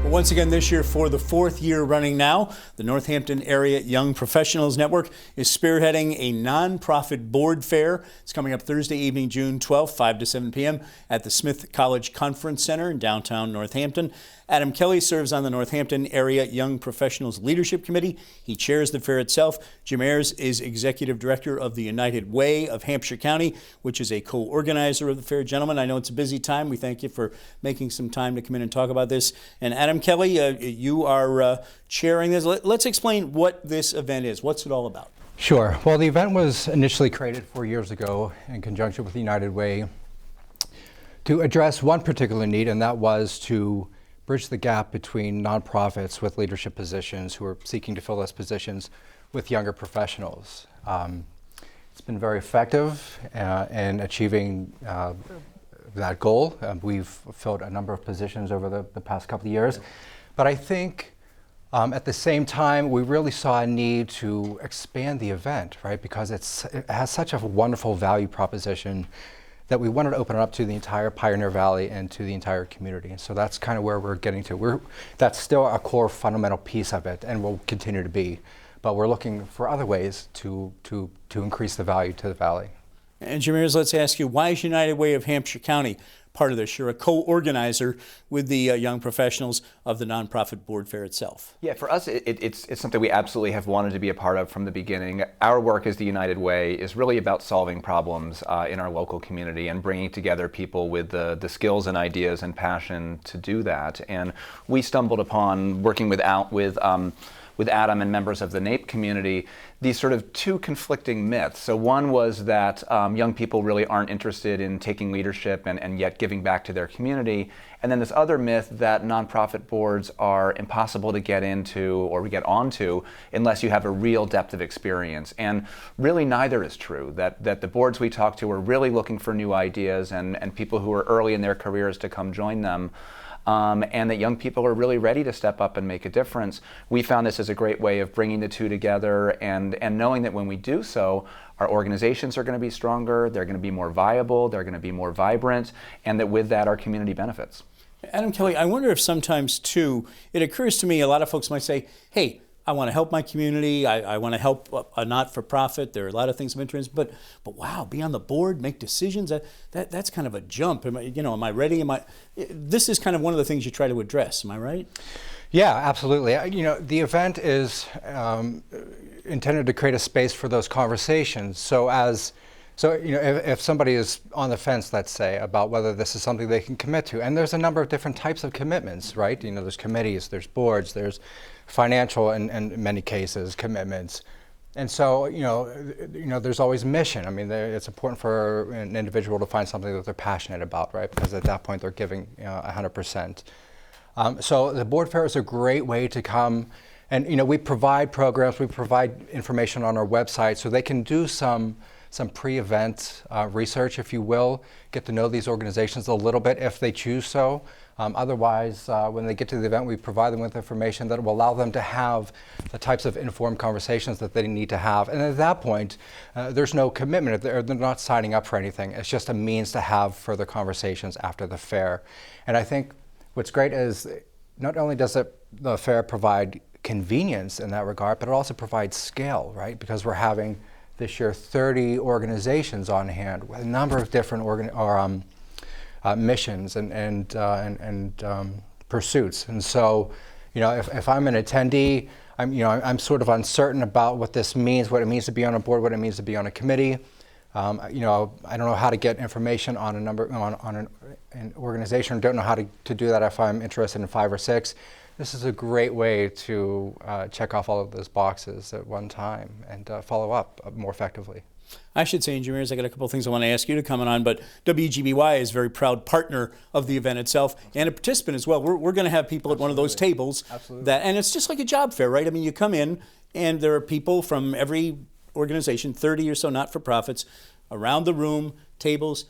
Once again this year, for the fourth year running now, the Northampton Area Young Professionals Network is spearheading a nonprofit board fair. It's coming up Thursday evening, June 12th, 5 to 7 p.m. at the Smith College Conference Center in downtown Northampton. Adam Kelly serves on the Northampton Area Young Professionals Leadership Committee. He chairs the fair itself. Jim Ayers is Executive Director of the United Way of Hampshire County, which is a co-organizer of the fair. Gentlemen, I know it's a busy time. We thank you for making some time to come in and talk about this. And Adam Kelly, you are chairing this. Let's explain what this event is. What's it all about? Sure. Well, the event was initially created 4 years ago in conjunction with the United Way to address one particular need, and that was to bridge the gap between nonprofits with leadership positions who are seeking to fill those positions with younger professionals. It's been very effective in achieving that goal. We've filled a number of positions over the past couple of years. But I think at the same time, we really saw a need to expand the event, right? Because it has such a wonderful value proposition that we wanted to open it up to the entire Pioneer Valley and to the entire community. And so that's kind of where we're getting to. That's still a core fundamental piece of it and will continue to be. But we're looking for other ways to increase the value to the valley. And Jim Ayers, let's ask you, why is United Way of Hampshire County part of this? You're a co-organizer with the young professionals of the nonprofit board fair itself. Yeah, for us, it's something we absolutely have wanted to be a part of from the beginning. Our work as the United Way is really about solving problems in our local community and bringing together people with the skills and ideas and passion to do that. And we stumbled upon working with Adam and members of the NAPE community, these sort of two conflicting myths. So one was that young people really aren't interested in taking leadership and yet giving back to their community. And then this other myth that nonprofit boards are impossible to get into or get onto unless you have a real depth of experience. And really neither is true, that the boards we talk to are really looking for new ideas and people who are early in their careers to come join them. And that young people are really ready to step up and make a difference. We found this as a great way of bringing the two together and knowing that when we do so, our organizations are going to be stronger, they're going to be more viable, they're going to be more vibrant, and that with that, our community benefits. Adam Kelly, I wonder if sometimes, too, it occurs to me, a lot of folks might say, hey, I want to help my community. I want to help a not-for-profit. There are a lot of things of interest, but wow, be on the board, make decisions. That's kind of a jump. Am I ready? This is kind of one of the things you try to address. Am I right? Yeah, absolutely. The event is intended to create a space for those conversations. So if somebody is on the fence, let's say, about whether this is something they can commit to, and there's a number of different types of commitments, right? There's committees, there's boards, there's financial and in many cases commitments. And so, there's always mission. I mean, it's important for an individual to find something that they're passionate about, right? Because at that point they're giving 100%. So the board fair is a great way to come and, we provide programs, we provide information on our website so they can do some pre-event research, if you will, get to know these organizations a little bit if they choose so. Otherwise, when they get to the event, we provide them with information that will allow them to have the types of informed conversations that they need to have. And at that point, there's no commitment. They're not signing up for anything. It's just a means to have further conversations after the fair. And I think what's great is not only does the fair provide convenience in that regard, but it also provides scale, right? Because we're having this year 30 organizations on hand with a number of different missions and pursuits. And so, if I'm an attendee, I'm sort of uncertain about what this means, what it means to be on a board, what it means to be on a committee. I don't know how to get information on an organization. Don't know how to do that if I'm interested in 5 or 6. This is a great way to check off all of those boxes at one time and follow up more effectively. I should say, engineers, I got a couple of things I want to ask you to comment on, but WGBY is a very proud partner of the event itself and a participant as well. We're going to have people at one of those tables. Absolutely. And it's just like a job fair, right? I mean, you come in and there are people from every organization, 30 or so not-for-profits, around the room, tables,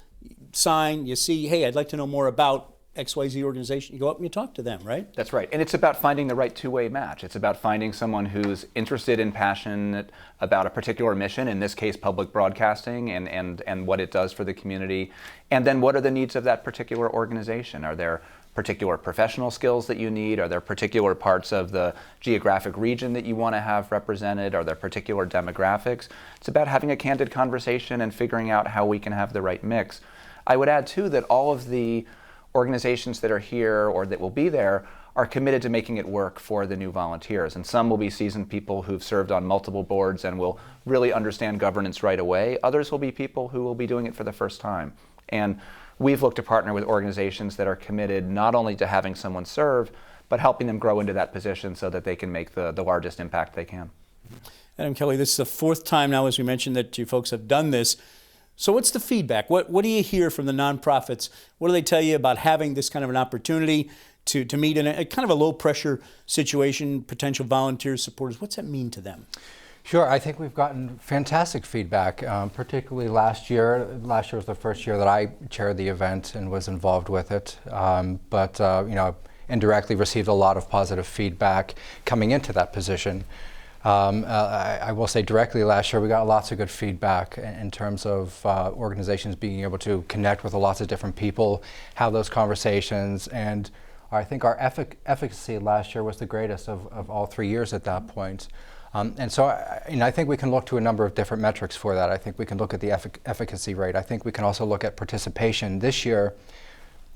sign, you see, hey, I'd like to know more about, XYZ organization, you go up and you talk to them, right? That's right. And it's about finding the right two-way match. It's about finding someone who's interested and passionate about a particular mission, in this case public broadcasting and what it does for the community. And then what are the needs of that particular organization? Are there particular professional skills that you need? Are there particular parts of the geographic region that you want to have represented? Are there particular demographics? It's about having a candid conversation and figuring out how we can have the right mix. I would add too that all of the organizations that are here or that will be there are committed to making it work for the new volunteers. And some will be seasoned people who've served on multiple boards and will really understand governance right away. Others will be people who will be doing it for the first time. And we've looked to partner with organizations that are committed not only to having someone serve, but helping them grow into that position so that they can make the largest impact they can. Adam Kelly, this is the fourth time now, as we mentioned, that you folks have done this. So what's the feedback? What do you hear from the nonprofits? What do they tell you about having this kind of an opportunity to meet in a kind of a low pressure situation, potential volunteers, supporters? What's that mean to them? Sure, I think we've gotten fantastic feedback, particularly last year. Last year was the first year that I chaired the event and was involved with it, but indirectly received a lot of positive feedback coming into that position. I will say directly last year we got lots of good feedback in terms of organizations being able to connect with lots of different people, have those conversations, and I think our efficacy last year was the greatest of all 3 years at that point. And so I think we can look to a number of different metrics for that. I think we can look at the efficacy rate. I think we can also look at participation. This year,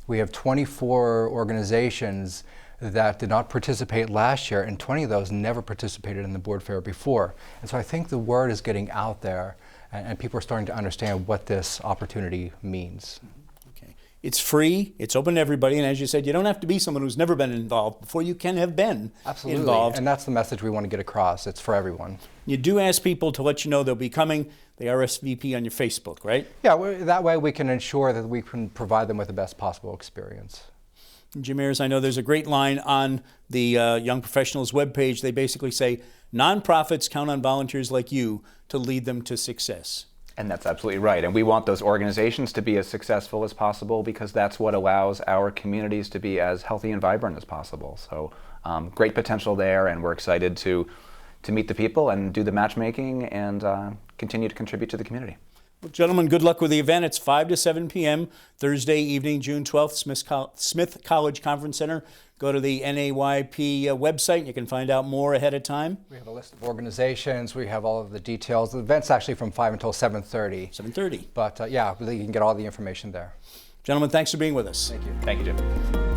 we have 24 organizations that did not participate last year, and 20 of those never participated in the board fair before. And so I think the word is getting out there, and people are starting to understand what this opportunity means. It's free, it's open to everybody, and as you said, you don't have to be someone who's never been involved before you can have been involved. And that's the message we want to get across. It's for everyone. You do ask people to let you know they'll be coming. They RSVP on your Facebook, right? Yeah, that way we can ensure that we can provide them with the best possible experience. Jim Ayers, I know there's a great line on the Young Professionals webpage. They basically say, nonprofits count on volunteers like you to lead them to success. And that's absolutely right. And we want those organizations to be as successful as possible because that's what allows our communities to be as healthy and vibrant as possible. So great potential there, and we're excited to meet the people and do the matchmaking and continue to contribute to the community. Well, gentlemen, good luck with the event. It's 5 to 7 p.m. Thursday evening, June 12th, Smith College Conference Center. Go to the NAYP website and you can find out more ahead of time. We have a list of organizations. We have all of the details. The event's actually from 5 until 7:30. 7:30. But yeah, you can get all the information there. Gentlemen, thanks for being with us. Thank you. Thank you, Jim.